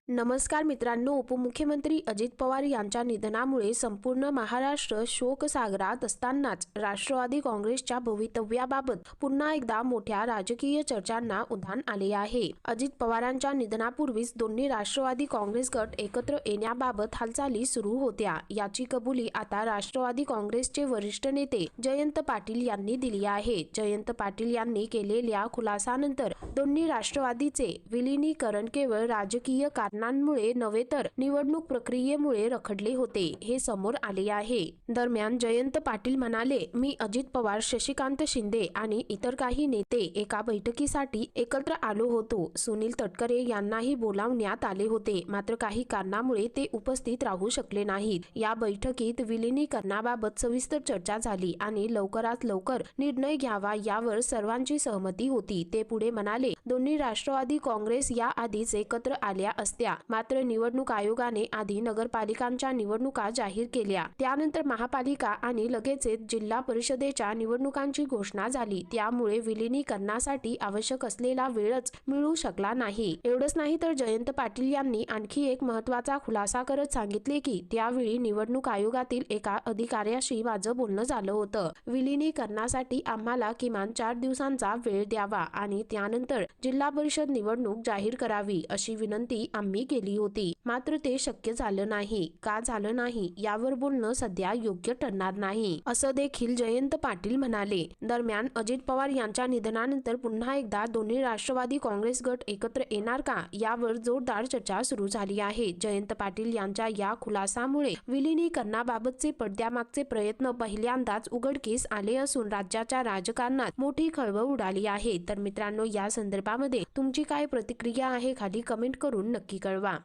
नमस्कार मित्रांनो, उपमुख्यमंत्री अजित पवार यांच्या निधनामुळे संपूर्ण महाराष्ट्र शोकसागरात असतानाच राष्ट्रवादी काँग्रेसच्या भवितव्याबाबत पुन्हा एकदा मोठ्या राजकीय चर्चांना उधाण आले आहे। अजित पवारांच्या निधनापूर्वीच दोन्ही राष्ट्रवादी काँग्रेस गट एकत्र येण्याबाबत हालचाली सुरू होत्या। याची कबुली आता राष्ट्रवादी काँग्रेसचे वरिष्ठ नेते जयंत पाटील यांनी दिली आहे। जयंत पाटील यांनी केलेल्या खुलासानंतर दोन्ही राष्ट्रवादीचे विलीनीकरण केवळ राजकीय कारणांमुळे नव्हे तर निवडणूक प्रक्रियेमुळे रखडले होते हे समोर आले आहे। दरम्यान जयंत पाटील म्हणाले, मी अजित पवार, शशिकांत शिंदे आणि इतर काही नेते एका बैठकीसाठी एकत्र आलो होतो। सुनील तटकरे यांनाही बोलावण्यात आले होते, मात्र काही कारणामुळे ते उपस्थित राहू शकले नाहीत। या बैठकीत विलीनीकरणाबाबत सविस्तर चर्चा झाली आणि लवकरात लवकर निर्णय घ्यावा यावर सर्वांची सहमती होती। ते पुढे म्हणाले, दोन्ही राष्ट्रवादी काँग्रेस या आधीच एकत्र आल्या असत्या, मात्र निवडणूक आयोगाने आधी नगरपालिकांच्या निवडणुका जाहीर केल्या, त्यानंतर महापालिका आणि लगेचच जिल्हा परिषदेच्या निवडणुकांची घोषणा झाली। त्यामुळे विलीनीकरणासाठी आवश्यक असलेला वेळच मिळू शकला नाही। एवढंच नाही तर जयंत पाटील यांनी आणखी एक महत्त्वाचा खुलासा करत सांगितले की त्यावेळी निवडणूक आयोगातील एका अधिकाऱ्याशी माझं बोलणं झालं होतं। विलीनीकरणासाठी आम्हाला किमान 4 दिवसांचा वेळ द्यावा आणि त्यानंतर जिल्हा परिषद निवडणूक जाहीर करावी अशी विनंती आम्ही केली होती, मात्र ते शक्य झालं नाही। का झालं नाही यावर बोलणं सध्या योग्य ठरणार नाही, असं देखील जयंत पाटील म्हणाले। दरम्यान अजित पवार यांच्या निधनानंतर पुन्हा एकदा दोन्ही राष्ट्रवादी काँग्रेस गट एकत्र येणार का यावर जोरदार चर्चा सुरू झाली आहे। जयंत पाटील यांच्या या खुलासामुळे विलीनीकरणाबाबतचे पडद्यामागचे प्रयत्न पहिल्यांदाच उघडकीस आले असून राज्याच्या राजकारणात मोठी खळबळ उडाली आहे। तर मित्रांनो, या संदर्भामध्ये तुमची काय प्रतिक्रिया आहे खाली कमेंट करून नक्की कळवा।